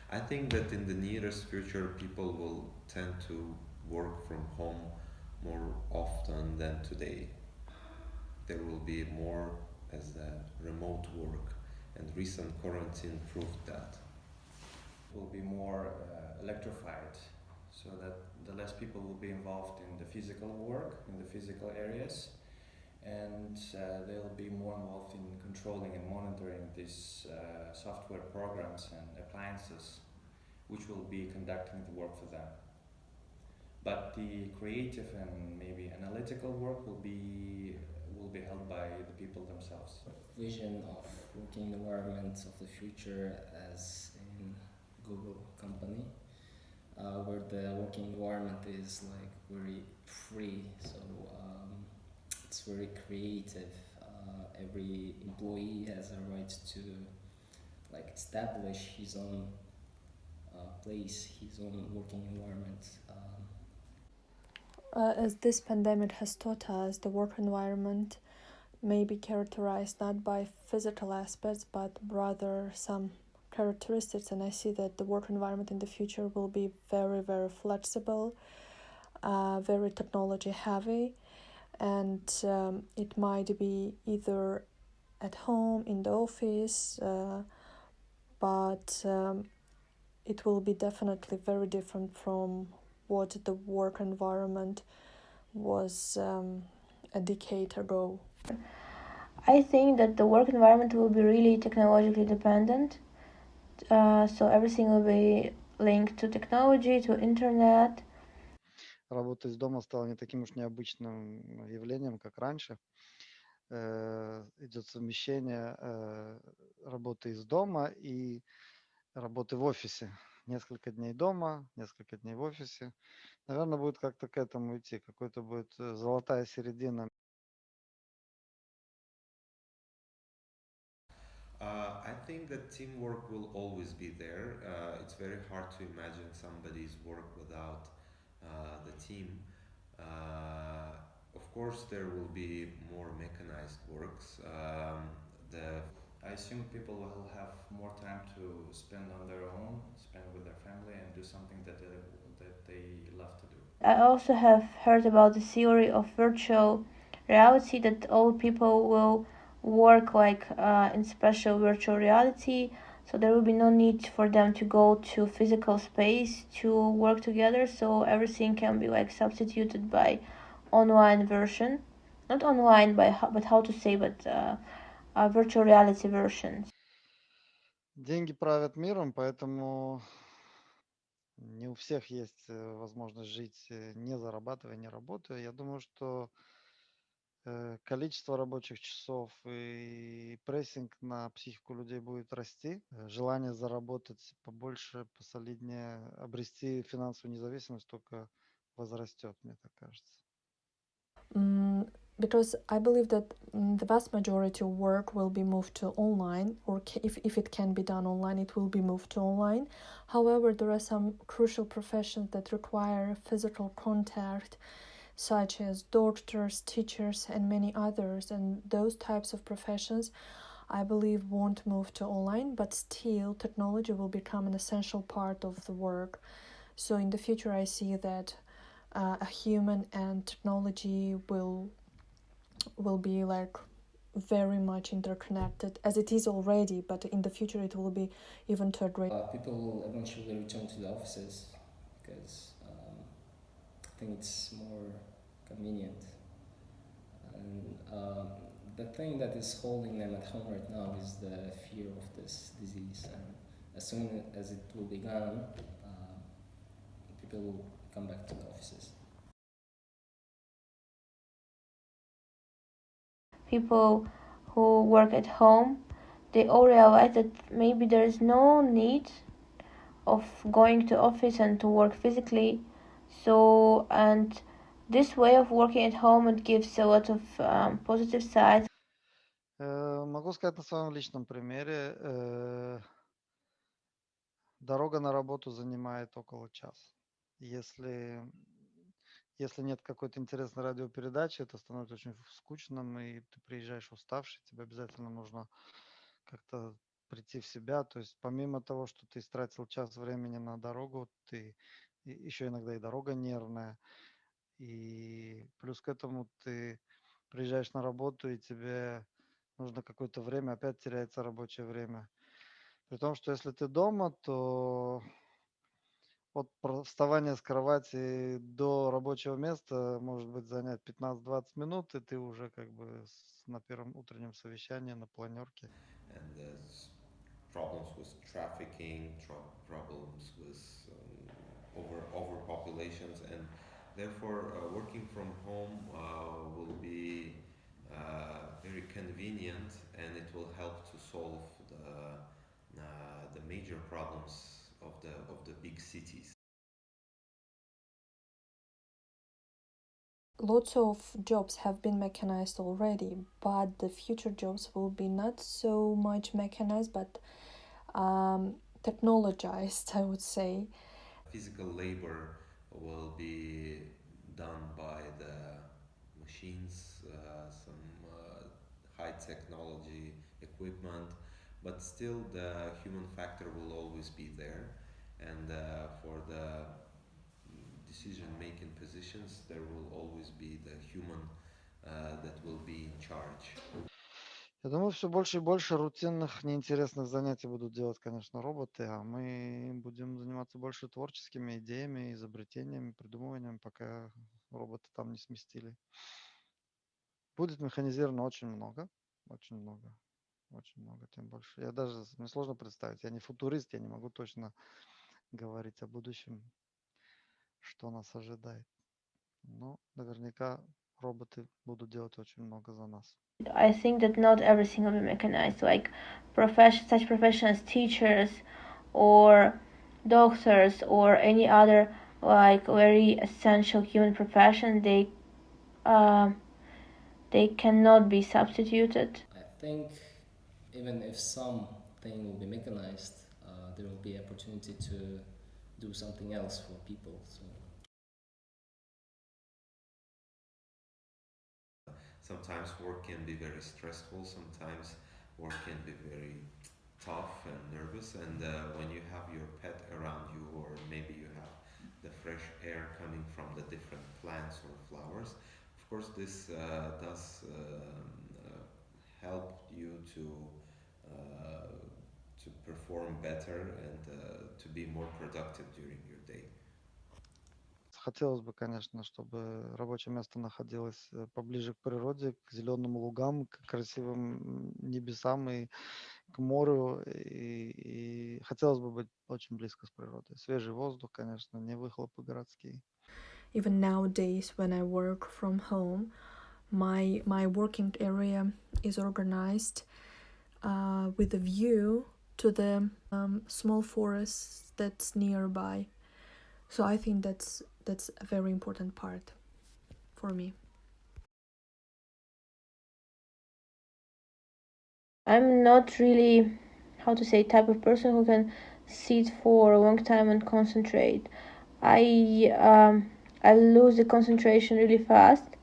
I think that in the nearest future, people will tend to work from home more often than today. There will be more as a remote work, and recent quarantine proved that. Will be more electrified so that the less people will be involved in the physical work, in the physical areas, and they'll be more involved in controlling and monitoring these software programs and appliances, which will be conducting the work for them. But the creative and maybe analytical work will be held by the people themselves. Vision of working environment of the future as in Google company, where the working environment is like very free, so it's very creative. Every employee has a right to like establish his own place, his own working environment. As this pandemic has taught us, the work environment may be characterized not by physical aspects but rather some characteristics, and I see that the work environment in the future will be very, very flexible, very technology heavy, and it might be either at home, in the office, but it will be definitely very different from what the work environment was a decade ago. I think that the work environment will be really technologically dependent. So everything will be linked to technology, to internet. Работа из дома стала не таким уж необычным явлением, как раньше. Идет совмещение работы из дома и работы в офисе. Несколько дней дома, несколько дней в офисе. Наверное, будет как-то к этому идти. Какой-то будет золотая середина. I think that teamwork will always be there. It's very hard to imagine somebody's work without the team. Of course, there will be more mechanized works. The I assume people will have more time to spend on their own, spend with their family, and do something that they love to do. I also have heard about the theory of virtual reality, that all people will work like in special virtual reality, so there will be no need for them to go to physical space to work together, so everything can be like substituted by online version, not online but how to say, but a virtual reality version. Деньги правят миром, поэтому не у всех есть возможность жить, не зарабатывая, не работая. Я думаю, что количество рабочих часов и прессинг на психику людей будет расти. Желание заработать побольше, посолиднее, обрести финансовую независимость только возрастет, мне так кажется. Because I believe that the vast majority of work will be moved to online, or if it can be done online, it will be moved to online. However, there are some crucial professions that require physical contact, such as doctors, teachers, and many others, and those types of professions I believe won't move to online, but still technology will become an essential part of the work. So in the future I see that a human and technology will be like very much interconnected, as it is already, but in the future it will be even to a great. People will eventually return to the offices because I think it's more convenient. And the thing that is holding them at home right now is the fear of this disease. And as soon as it will be gone, people will come back to the offices. People who work at home, they all realize that maybe there is no need of going to office and to work physically. So, and this way of working at home, it gives a lot of positive sides. Могу сказать на своем личном примере. Дорога на работу занимает около часа. Если нет какой-то интересной радиопередачи, это становится очень скучным, и ты приезжаешь уставший, тебе обязательно нужно как-то прийти в себя. То есть помимо того, что ты истратил час времени на дорогу, ты еще иногда и дорога нервная, и плюс к этому ты приезжаешь на работу, и тебе нужно какое-то время, опять теряется рабочее время. При том, что если ты дома, то от вставания с кровати до рабочего места может быть занять 15-20 минут, и ты уже как бы на первом утреннем совещании, на планерке. And there's problems with trafficking, problems with overpopulations, and therefore working from home will be very convenient, and it will help to solve the major problems of the big cities. Lots of jobs have been mechanized already, but the future jobs will be not so much mechanized, but technologized, I would say. Physical labor will be done by the machines, some high technology equipment, but still the human factor will always be there. And for the decision making positions, there will always be the human that will be in charge. Я думаю, все больше и больше рутинных, неинтересных занятий будут делать, конечно, роботы, а мы будем заниматься больше творческими идеями, изобретениями, придумыванием, пока роботы там не сместили. Будет механизировано очень много, очень много, очень много, тем больше. Мне сложно представить, я не футурист, я не могу точно говорить о будущем, что нас ожидает. Но наверняка роботы будут делать очень много за нас. I think that not everything will be mechanized. Like such professions, teachers, or doctors, or any other like very essential human profession, they cannot be substituted. I think even if something will be mechanized, there will be opportunity to do something else for people. So Sometimes work can be very stressful, sometimes work can be very tough and nervous, and when you have your pet around you, or maybe you have the fresh air coming from the different plants or flowers, of course this does help you uh, to perform better and to be more productive during your day. Хотелось бы, конечно, чтобы рабочее место находилось поближе к природе, к зеленым лугам, к красивым небесам и к морю. И хотелось бы быть очень близко с природой. Свежий воздух, конечно, не выхлопы городские. Even nowadays, when I work from home, my working area is organized with a view to the small forests that's nearby. So I think that's a very important part for me. I'm not really, how to say, type of person who can sit for a long time and concentrate. I lose the concentration really fast,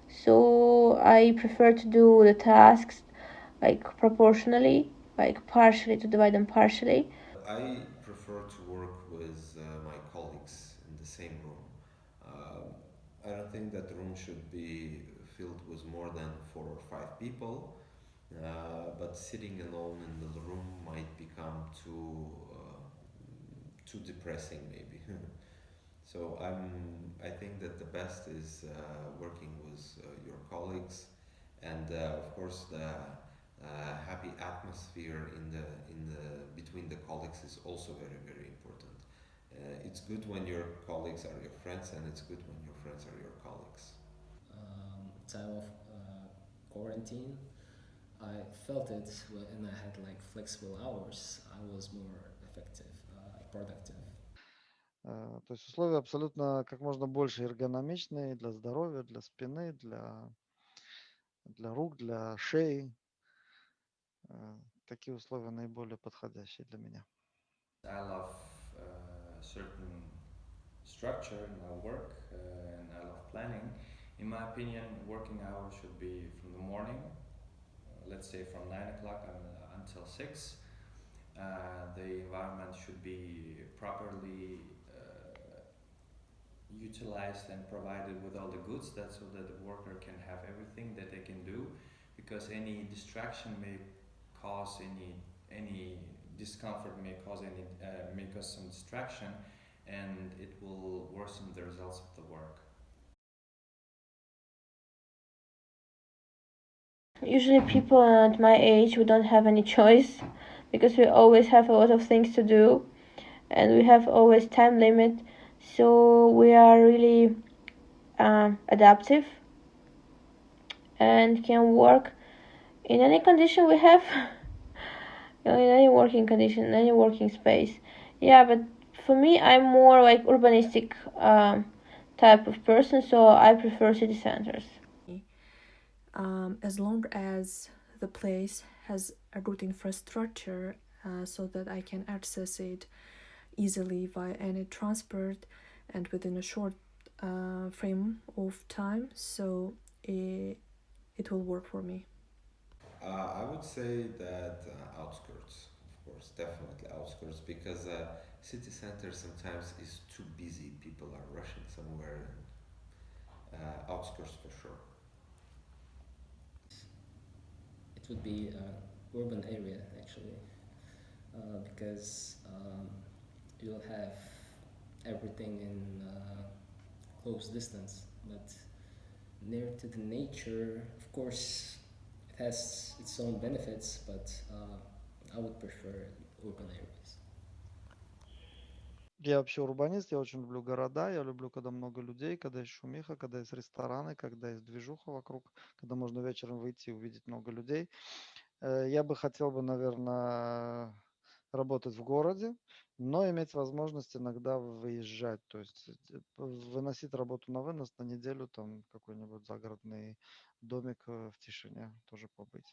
so I prefer to do the tasks like proportionally, like partially, to divide them partially. I prefer to work with my colleagues in the same room. I don't think that the room should be filled with more than 4 or 5 people, but sitting alone in the room might become too depressing, maybe. So I think that the best is working with your colleagues, and of course the happy atmosphere in the between the colleagues is also very very important. It's good when your colleagues are your friends, and it's good when your friends are your colleagues. time of quarantine, I felt it when I had like flexible hours. I was more effective, productive. То есть условия абсолютно как можно больше эргономичные для здоровья, для спины, для рук, для шеи. Такие условия наиболее подходящие для меня. I love certain structure in my work and I love planning. In my opinion, working hours should be from the morning, let's say from 9 o'clock until 6, The environment should be properly utilized and provided with all the goods that so that the worker can have everything that they can do, because any distraction may cause any discomfort, may cause any may cause some distraction, and it will worsen the results of the work. Usually, people at my age, we don't have any choice because we always have a lot of things to do and we have always time limit. So we are really adaptive and can work in any condition we have, in any working condition, in any working space. Yeah, but for me, I'm more like urbanistic type of person, so I prefer city centers. As long as the place has a good infrastructure so that I can access it easily via any transport and within a short frame of time, so it will work for me. I would say that outskirts, of course, definitely outskirts, because city center sometimes is too busy. People are rushing somewhere, and outskirts for sure. It would be an urban area actually, because you'll have everything in close distance, but near to the nature, of course, it has its own benefits, but I would prefer urban areas. Я вообще урбанист, я очень люблю города, я люблю, когда много людей, когда есть шумиха, когда есть рестораны, когда есть движуха вокруг, когда можно вечером выйти и увидеть много людей. Я бы хотел бы, наверное, работать в городе, но иметь возможность иногда выезжать, то есть выносить работу на вынос на неделю, там какой-нибудь загородный домик в тишине тоже побыть.